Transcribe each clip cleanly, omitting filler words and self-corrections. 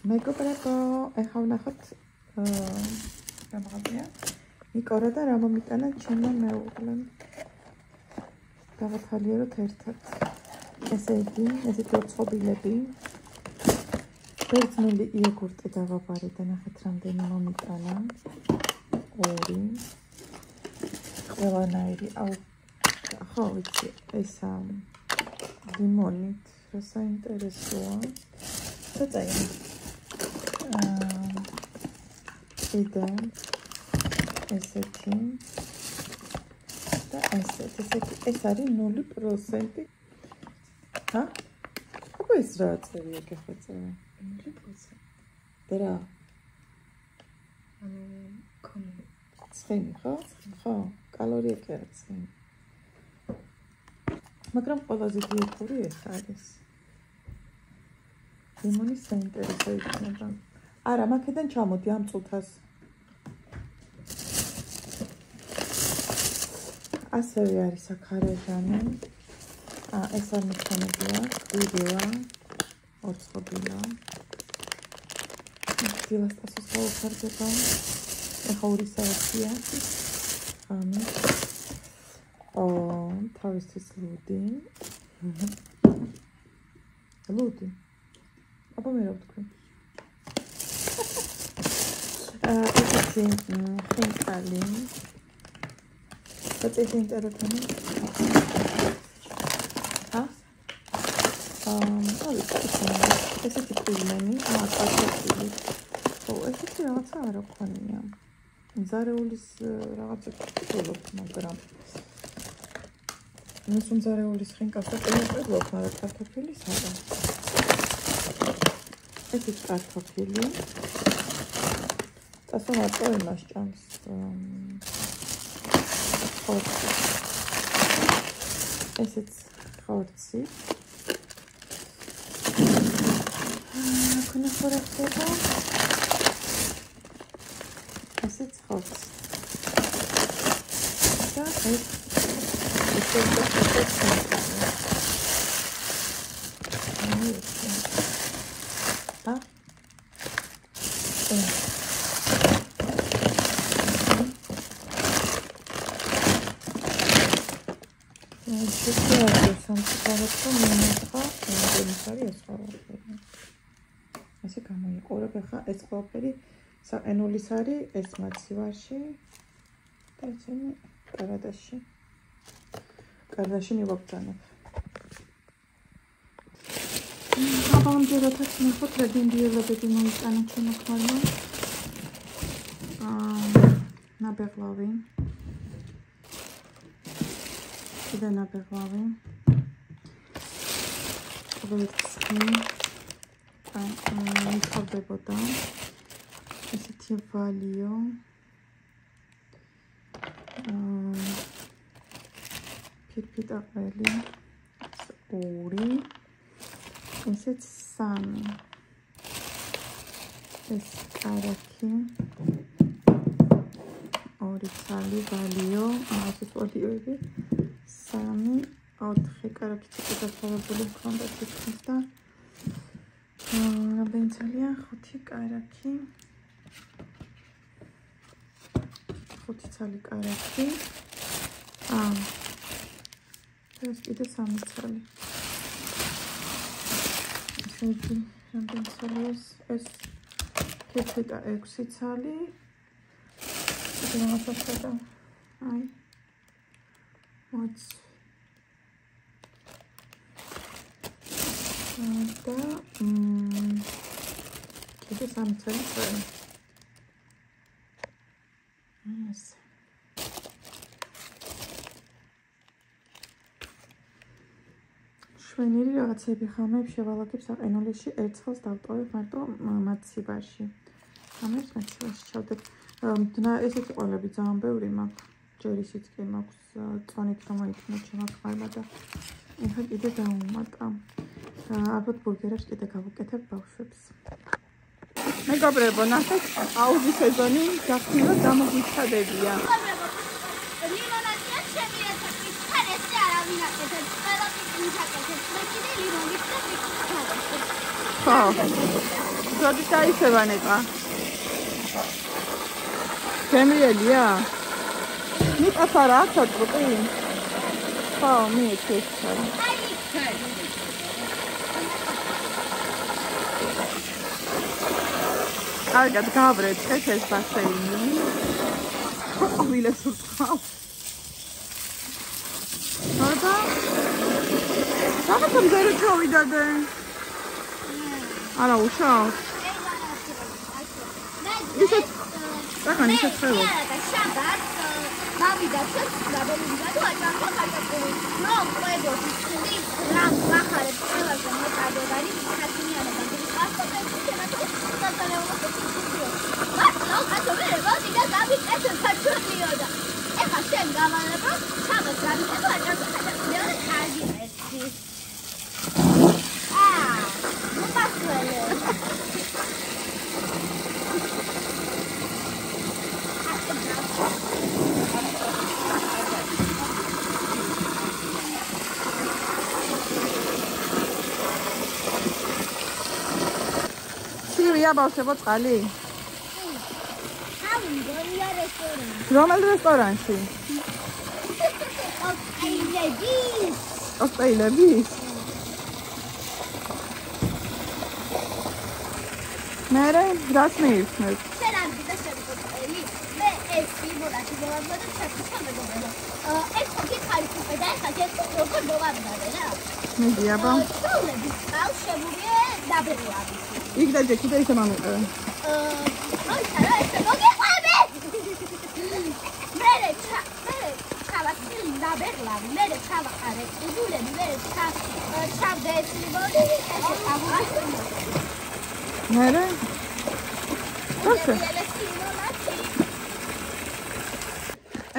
მეგობრებო, ეხლა ვნახოთ გამაღებია. მიკორა და რა მომიტანა ჩემმა მეუღლემ. დავათვალიეროთ ერთად. ესე იგი, ესეთი ოცხობილები. ბერძნული იოგურტი დავაბარეთ და ნახეთ რამდენი მომიტანა. 2. ყველანაირი, ხო, ვიცი, ესა ლიმონით, რა საინტერესოა. წაწერე. კიდე ესეთი და ესეთი ეს არის 0%. ჰა? აბა ეს რა წერია გეხოწევა? 0%. და რა? ცხენი, ხო? ხო, კალორია კი არა ცხენი. მაგრამ ყველაზე დიეტური ეს არის. ლიმონის საინტერესო იქნება. არა, მაქედან ჩამოდი ამ წუთას. ასევე არის აქ არაჟანი. ეს არ მიცანებია, კვირილა, ოცხობილა. დილასტასოს გავუხარდება. ეხა 2 საათია. ამი. თავისთვის ლუდი. ლუდი. აბა მე რა ვთქვი? ესეთი ხინკალი. ეს ინტერესანტია. ესეთი პილმენი, მარტივი. ო, ესეთი რაღაცა არ აქვს. ზარეულის რაღაცა ვთქვი, მაგრამ ეს ზარეულის ხინკალს ვაკეთებ, მაგრამ კარტოფილის არა. ესეც კარტოფილი. ასე მარტო იმას ჭამს. ესეც ხორცი. აქ ხორცება. ესეც ხორცი. და ეს ასე გამოიყურებ ახლა ეს ყველაფერი საყენულის არის ეს მაცივარში და ესენი კარდაში მივაგზავნებ. აბანჯერათაც ნახოთ რეგენდიელებები მოიტანა ჩემო ქმარმა. ნაბეღლავი. კიდე ნაბეღლავი. კვერცხი. მიხავდებოდა. ესეთი ვალიო. ფირფიტაყველი. 2. ესეც 3. ეს კარაქი. 2 ცალი ვალიო. ეს ვალიოები. 3, 4 კარაქი წაკეთებული მქონდა თითქმის და რამდენი ცალია? 5 კარაქი. 5 ცალი კარაქი. ეს კიდე 3 ცალი. ესე იგი, რამდენი ცალია ეს? ფირფიტა 6 ცალი. კიდე რაღაცა და აი. მოც და კიდე 3 ცალი წაი. ეს შვენიერი რაღაცები ხამებ შევალაგებ საყენულში ერთხელს დავტოვებ მარტო მაცივარში. ამას მაცივარში ჩავდებ. ესეთი ყოლები ძალიან ბევრი მაქვს. ჯერ ისიც კი მაქვს წონით რომ მოიქნა ჩემო ქმარმა და ეხლა კიდე დავუმატა. ალბათ ბურგერებს კიდე გავუკეთებ ბავშვებს. მეგობრებო, ნახეთ, აუზის სეზონი გახდება, გამოგვიცადებია. ლიმონადია ჩემი რецეპტი. თან ესე არავინ აკეთებს. ყველა ტიპის აკეთებს. მე კიდე ლიმონით და პიკს ვაკეთებ. ხო. როდის დაიშება ნეტა? გემრიელია? მიწას არა აქვს ტრუპი? ხო, მიეცი ეს არა. კარგად გავრეცხეთ ეს ბასეინი. ვილებს ურტყავს. და რაღაცა მძერე ჩავიდადე. არა უშავს. ისეთ საგანი შეცხელო. მამიდა ცოტა და აჭარბა კარტოფილი. ნო, ყვებო, ცუდი, რამ ახალებს ყველაზე მეტადოვანი ხათინიანობა. კარტოფილს შემატო, საწალეულო ცუდი. მართლა, კარტოფილი მოდიდა გამიწესო საჩულიოდა. ეხა შენ გავალებო, ხამას გამიწესო აჭარბა და მეორე კარგი ერთი. მოპასუელე. სირია ბავშვებო წყალი? თავი მგონია რესტორანი. რომელ რესტორანში? ოკტეილების? მერე რას მიიხსნეს? შენ არ გიდაშები ოკტეილი? მე ეს იმოლაში მოვაბდა და ჩაკითა მეგობრებო. ეს ხოქი ხალიფი და ეხა შენ როგორ მოვაბდადე რა? მიდი აბა. სულები ყავს შემურია დაბერლავი. იქ დაჯე კიდე ისე მომიყევე. აი ხარა ეს მოგიყვები. მერე ჩავაცი დაბერლავი, მერე ჩავაყარე უძულები, მერე ჩავდეცი ბოდი ესე წავუყე. მერე? ოქე.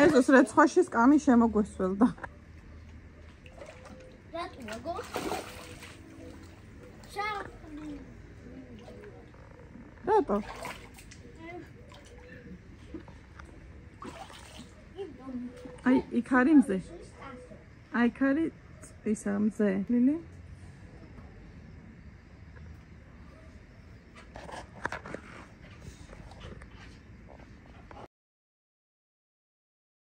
ეს რეცხვაში სკამი შემოგვესველდა. რატო გოგო? რატო? აი იქ არის მზე. აი იქ არის ისა მზე. ლილი?